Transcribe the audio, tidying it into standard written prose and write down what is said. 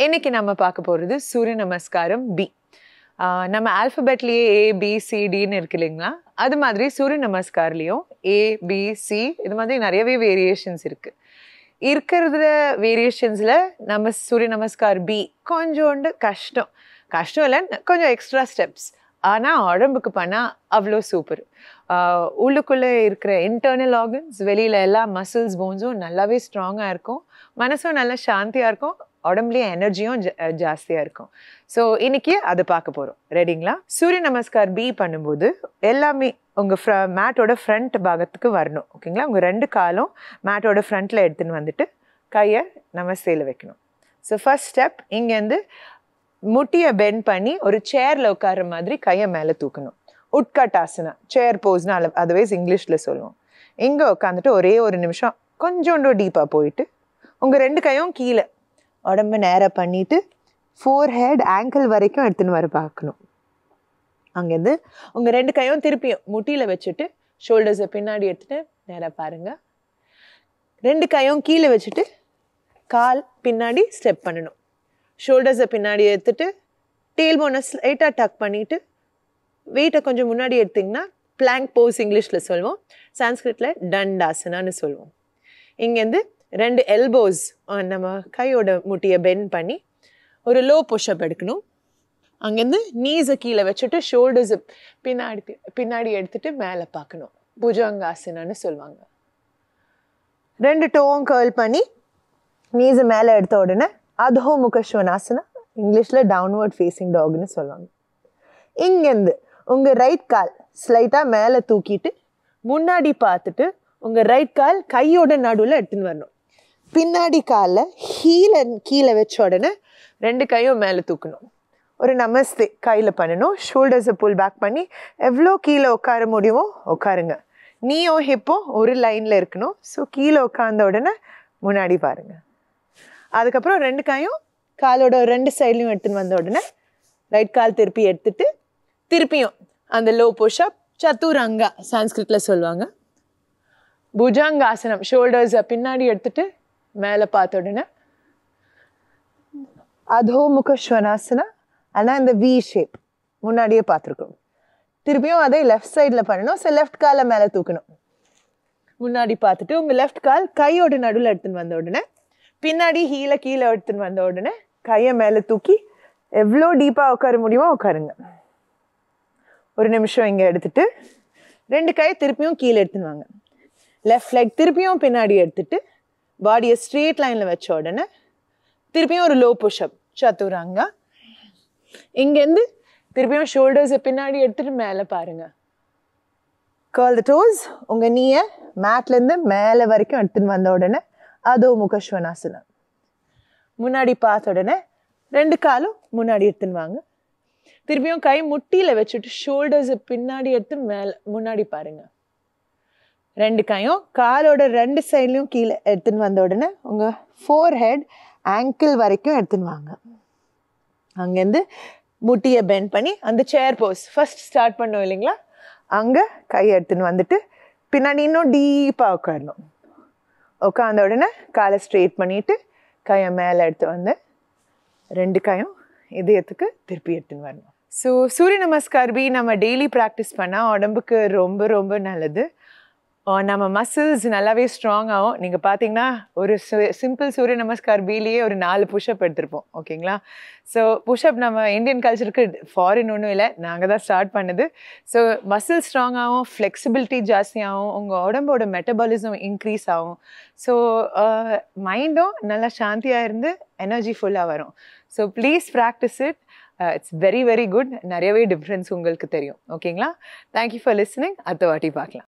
இன்னைக்கு நம்ம பார்க்க போகிறது சூரிய நமஸ்காரம் பி. நம்ம ஆல்ஃபபெட்லேயே ஏ பி சி டின்னு இருக்கு இல்லைங்களா, அது மாதிரி சூரிய நமஸ்கார்லேயும் ஏ பி சி இது மாதிரி நிறையவே வேரியேஷன்ஸ் இருக்குது. இருக்கிறதுல வேரியேஷன்ஸில் நம்ம சூரிய நமஸ்கார் பி கொஞ்சோண்டு கஷ்டம் இல்லை, கொஞ்சம் எக்ஸ்ட்ரா ஸ்டெப்ஸ். ஆனால் உடம்புக்கு பண்ணால் அவ்வளோ சூப்பர். உள்ளுக்குள்ளே இருக்கிற இன்டர்னல் ஆர்கன்ஸ், வெளியில் எல்லா மசில்ஸ் போன்ஸும் நல்லாவே ஸ்ட்ராங்காக இருக்கும், மனசும் நல்லா சாந்தியாக இருக்கும், உடம்புலேயே எனர்ஜியும் ஜாஸ்தியாக இருக்கும். ஸோ இன்னைக்கு அதை பார்க்க போகிறோம். ரெடிங்களா? சூரிய நமஸ்கார் பி பண்ணும்போது எல்லாமே உங்கள் மேட்டோட ஃப்ரண்ட் பாகத்துக்கு வரணும். ஓகேங்களா? உங்கள் 2 காலும் மேட்டோட ஃப்ரண்ட்டில் எடுத்துன்னு வந்துட்டு கையை நமஸ்தேல வைக்கணும். ஸோ ஃபர்ஸ்ட் ஸ்டெப், இங்கேருந்து முட்டியை பெண்ட் பண்ணி ஒரு சேரில் உட்கார மாதிரி கையை மேலே தூக்கணும். உட்கட்டாசனா, சேர் போஸ்னா அதர்வைஸ் இங்கிலீஷில் சொல்லுவோம். இங்கே உட்காந்துட்டு ஒரே ஒரு நிமிஷம் கொஞ்சோண்டோ டீப்பாக போயிட்டு உங்கள் 2 கையும் கீழே உடம்பு நேராக பண்ணிவிட்டு ஃபோர் ஹெட் ஆங்கிள் வரைக்கும் எடுத்துன்னு வர பார்க்கணும். அங்கேருந்து உங்கள் 2 கையும் திருப்பியும் முட்டியில் வச்சுட்டு ஷோல்டர்ஸை பின்னாடி எடுத்துகிட்டு நேராக பாருங்கள். 2 கையும் கீழே வச்சுட்டு கால் பின்னாடி ஸ்டெப் பண்ணணும். ஷோல்டர்ஸை பின்னாடி எடுத்துகிட்டு டெயில் போனை ஸ்லைட்டாக டக் பண்ணிவிட்டு வெயிட்டை கொஞ்சம் முன்னாடி எடுத்திங்கன்னா பிளாங்க் போஸ் இங்கிலீஷில் சொல்லுவோம், சான்ஸ்கிரிட்டில் தண்டாசனான்னு சொல்லுவோம். இங்கேருந்து 2 எல்போஸ் நம்ம கையோட முட்டியை பெண்ட் பண்ணி ஒரு லோ புஷ்அப் எடுக்கணும். அங்கேருந்து நீஸை கீழே வச்சுட்டு ஷோல்டர்ஸை பின்னாடி எடுத்துகிட்டு மேலே பார்க்கணும். புஜங்காசனான்னு சொல்லுவாங்க. 2 டோவும் கர்ல் பண்ணி நீஸை மேலே எடுத்த உடனே அதோ முகஸ்வனாசனா, இங்கிலீஷில் டவுன்வர்ட் ஃபேஸிங் டாக்னு சொல்லுவாங்க. இங்கேருந்து உங்கள் ரைட் கால் ஸ்லைட்டாக மேலே தூக்கிட்டு முன்னாடி பார்த்துட்டு உங்கள் ரைட் கால் கையோட நடுவில் எடுத்துன்னு வரணும். பின்னாடி காலில் கீழே வச்ச உடனே 2 கையும் மேலே தூக்கணும். ஒரு நமஸ்தே கையில் பண்ணணும். ஷோல்டர்ஸை புல் பேக் பண்ணி எவ்வளோ கீழே உட்கார முடியுமோ உட்காருங்க. நீயும் ஹிப்பும் ஒரு லைனில் இருக்கணும். ஸோ கீழே உட்கார்ந்த உடனே முன்னாடி பாருங்கள். அதுக்கப்புறம் 2 கையும் காலோட 2 சைட்லையும் எடுத்துன்னு வந்த உடனே ரைட் கால் திருப்பி எடுத்துட்டு திருப்பியும் அந்த லோ புஷ்அப், சத்துரங்கா சான்ஸ்கிரிட்டில் சொல்லுவாங்க. புஜங்காசனம், ஷோல்டர்ஸை பின்னாடி எடுத்துட்டு மேலே பார்த்த உடனே அதோமுக ஸ்வனாசனா, ஆனால் இந்த வி ஷேப் முன்னாடியே பார்த்துருக்கோம். திருப்பியும் அதே லெஃப்ட் சைடில் பண்ணணும். ஸோ லெஃப்ட் காலை மேலே தூக்கணும். முன்னாடி பார்த்துட்டு உங்கள் லெஃப்ட் கால் கையோட நடுவில் எடுத்துன்னு வந்த உடனே பின்னாடி கீழே எடுத்துன்னு வந்த உடனே கையை மேலே தூக்கி எவ்வளோ டீப்பாக உட்கார முடியுமோ உட்காருங்க. ஒரு நிமிஷம் இங்கே எடுத்துட்டு 2 கையை திருப்பியும் கீழே எடுத்துன்னு வாங்க. லெஃப்ட் லெக் திருப்பியும் பின்னாடி எடுத்துட்டு பாடியை ஸ்ட்ரெயிட் லைனில் வச்ச உடனே திருப்பியும் ஒரு லோ புஷ்அப், சத்துரங்கா. இங்கேருந்து திருப்பியும் ஷோல்டர்ஸை பின்னாடி எடுத்துட்டு மேலே பாருங்கள். கர்ல் த டோஸ். உங்கள் நீயை மேட்லேருந்து மேலே வரைக்கும் எடுத்துன்னு வந்த உடனே அதோ முகஸ்வனாசனா. முன்னாடி பார்த்த உடனே 2 காலும் முன்னாடி எடுத்துன்னு வாங்க. திருப்பியும் கை முட்டியில் வச்சுட்டு ஷோல்டர்ஸை பின்னாடி எடுத்து மேலே முன்னாடி பாருங்கள். 2 கையும் காலோட 2 சைட்லையும் கீழே எடுத்துன்னு வந்த உடனே உங்கள் ஃபோர் ஹெட் ஆங்கிள் வரைக்கும் எடுத்துன்னு வாங்க. அங்கேருந்து முட்டியை பெண்ட் பண்ணி அந்த சேர் போஸ் ஃபர்ஸ்ட் ஸ்டார்ட் பண்ணோம் இல்லைங்களா, அங்கே கையை எடுத்துன்னு வந்துட்டு பின்னாடி இன்னும் டீப்பாக உட்காரணும். உட்காந்த உடனே காலை ஸ்ட்ரெயிட் பண்ணிவிட்டு கையை மேலே எடுத்து வந்து 2 கையும் இதயத்துக்கு திருப்பி எடுத்துன்னு வரணும். ஸோ சூரிய நமஸ்கார் பி நம்ம டெய்லி ப்ராக்டிஸ் பண்ணால் உடம்புக்கு ரொம்ப ரொம்ப நல்லது. நம்ம மசில்ஸ் நல்லாவே ஸ்ட்ராங் ஆகும். நீங்கள் பார்த்தீங்கன்னா ஒரு சிம்பிள் சூரிய நமஸ்கார் பிலேயே ஒரு 4 புஷ்அப் எடுத்திருப்போம். ஓகேங்களா? ஸோ புஷ்அப் நம்ம இந்தியன் கல்ச்சருக்கு ஃபாரின் ஒன்றும் இல்லை, நாங்கள் தான் ஸ்டார்ட் பண்ணது. ஸோ மசில் ஸ்ட்ராங் ஆகும், ஃப்ளெக்சிபிலிட்டி ஜாஸ்தியாகும், உங்கள் உடம்போட மெட்டபாலிசம் இன்க்ரீஸ் ஆகும். ஸோ மைண்டும் நல்லா சாந்தியாக இருந்து எனர்ஜி ஃபுல்லாக வரும். So please practice it. It's very very good. நிறையவே டிஃப்ரென்ஸ் உங்களுக்கு தெரியும். ஓகேங்களா? Thank you for listening. அடுத்த வாட்டி பார்க்கலாம்.